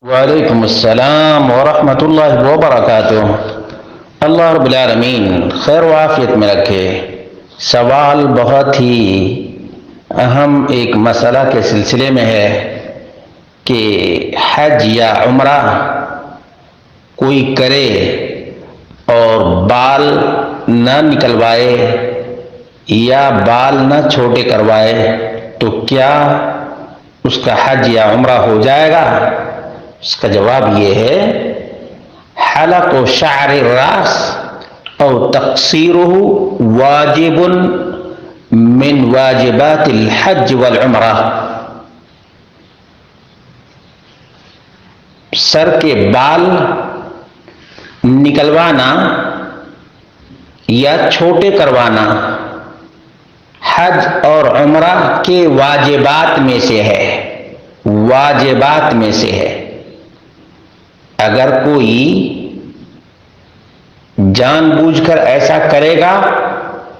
وعلیکم السلام ورحمۃ اللہ وبرکاتہ۔ اللہ رب العالمین خیر و عافیت میں رکھے۔ سوال بہت ہی اہم ایک مسئلہ کے سلسلے میں ہے کہ حج یا عمرہ کوئی کرے اور بال نہ نکلوائے یا بال نہ چھوٹے کروائے تو کیا اس کا حج یا عمرہ ہو جائے گا؟ اس کا جواب یہ ہے، حلق شعر الراس او تقصیرہ واجب من واجبات الحج والعمرہ۔ سر کے بال نکلوانا یا چھوٹے کروانا حج اور عمرہ کے واجبات میں سے ہے، واجبات میں سے ہے۔ اگر کوئی جان بوجھ کر ایسا کرے گا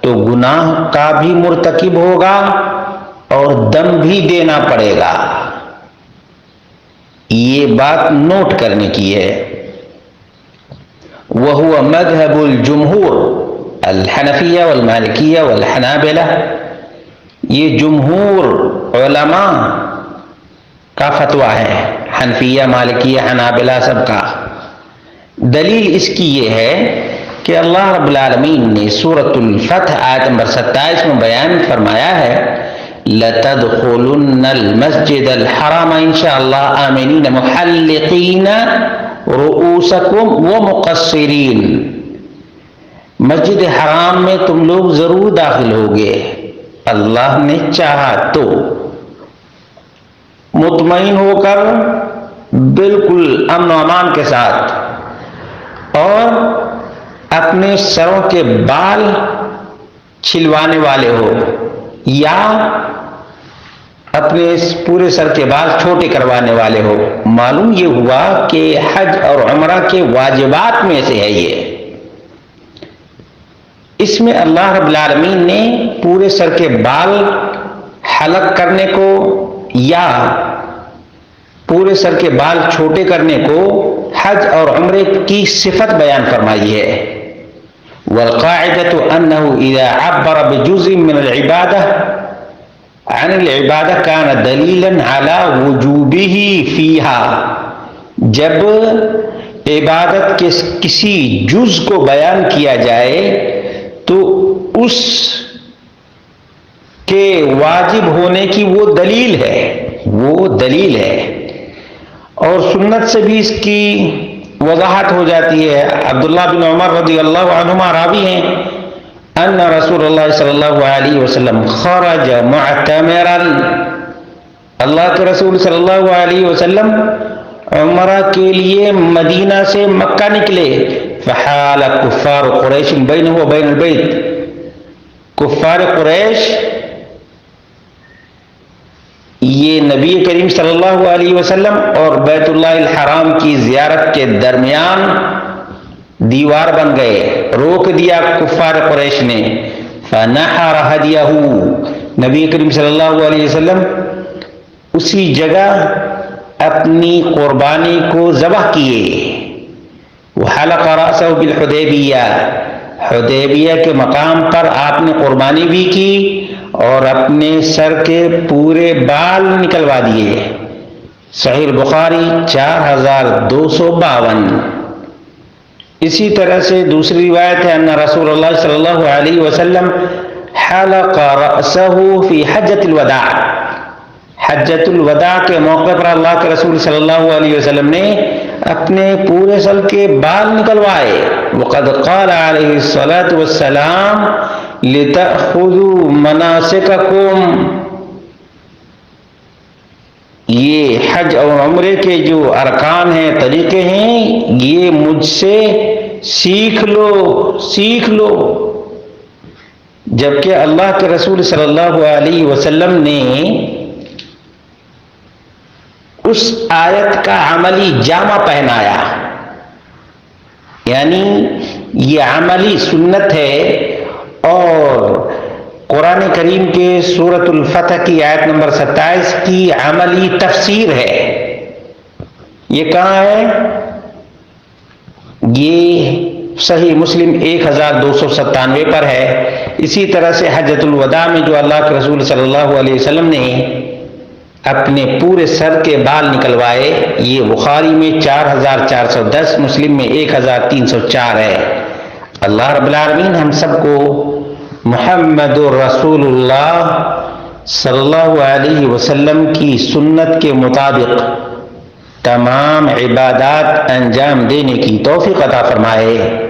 تو گناہ کا بھی مرتکب ہوگا اور دم بھی دینا پڑے گا۔ یہ بات نوٹ کرنے کی ہے۔ وَهُوَ مَذْهَبُ الْجُمْهُورِ الحنفیہ والمالکیہ والحنابلہ، یہ جمہور علماء کا فتویٰ ہے، حنفیہ مالکیہ حنابلہ سب کا۔ دلیل اس کی یہ ہے کہ اللہ رب العالمین نے سورۃ الفتح آیت نمبر 27 میں بیان فرمایا ہے، لَتَدْخُلُنَّ الْمَسْجِدَ الْحَرَامَ إِنشَاءَ اللَّهُ آمِنِينَ مُحَلِّقِينَ رُؤُوسَكُمْ وَمُقَصِّرِينَ، مسجد حرام میں تم لوگ ضرور داخل ہوگے، اللہ نے چاہا تو، مطمئن ہو کر، بالکل امن و امان کے ساتھ، اور اپنے سروں کے بال چھلوانے والے ہو یا اپنے پورے سر کے بال چھوٹے کروانے والے ہو۔ معلوم یہ ہوا کہ حج اور عمرہ کے واجبات میں سے ہے یہ۔ اس میں اللہ رب العالمین نے پورے سر کے بال حلق کرنے کو یا پورے سر کے بال چھوٹے کرنے کو حج اور عمرے کی صفت بیان فرمائی ہے۔ والقاعدة أنه إذا عبر بجزء من العبادة عن العبادة كان دليلا على وجوبه فيها، جب عبادت کے کسی جز کو بیان کیا جائے تو اس کے واجب ہونے کی وہ دلیل ہے، وہ دلیل ہے، اور سنت سے بھی اس کی وضاحت ہو جاتی ہے۔ عبداللہ بن عمر رضی اللہ عنہما راوی ہیں، ان رسول اللہ صلی اللہ علیہ وسلم خرج معتمرا، اللہ کے رسول صلی اللہ علیہ وسلم عمرہ کے لیے مدینہ سے مکہ نکلے، فحال کفار قریش بینہ و بین البیت، کفار قریش یہ نبی کریم صلی اللہ علیہ وسلم اور بیت اللہ الحرام کی زیارت کے درمیان دیوار بن گئے، روک دیا کفار قریش نے۔ فنحر ہدیہ، نبی کریم صلی اللہ علیہ وسلم اسی جگہ اپنی قربانی کو ذبح کیے۔ وحلق رأسہ بالحدیبیہ، حدیبیہ کے مقام پر آپ نے قربانی بھی کی اور اپنے سر کے پورے بال نکلوا دیے۔ صحیح بخاری 4252۔ اسی طرح سے دوسری روایت ہے، ان رسول اللہ صلی اللہ علیہ وسلم حلق رأسہ فی حجۃ الوداع، حجۃ الوداع کے موقع پر اللہ کے رسول صلی اللہ علیہ وسلم نے اپنے پورے سر کے بال نکلوائے۔ وقد قال علیہ الصلاۃ والسلام لتأخذوا مناسککم، یہ حج اور عمرے کے جو ارکان ہیں، طریقے ہیں، یہ مجھ سے سیکھ لو، سیکھ لو۔ جبکہ اللہ کے رسول صلی اللہ علیہ وسلم نے اس آیت کا عملی جامہ پہنایا، یعنی یہ عملی سنت ہے، اور قرآن کریم کے سورۃ الفتح کی آیت نمبر 27 کی عملی تفسیر ہے۔ یہ کہاں ہے؟ یہ صحیح مسلم 1297 پر ہے۔ اسی طرح سے حجۃ الوداع میں جو اللہ کے رسول صلی اللہ علیہ وسلم نے اپنے پورے سر کے بال نکلوائے، یہ بخاری میں 4410، مسلم میں 1304 ہے۔ اللہ رب العالمین ہم سب کو محمد رسول اللہ صلی اللہ علیہ وسلم کی سنت کے مطابق تمام عبادات انجام دینے کی توفیق عطا فرمائے۔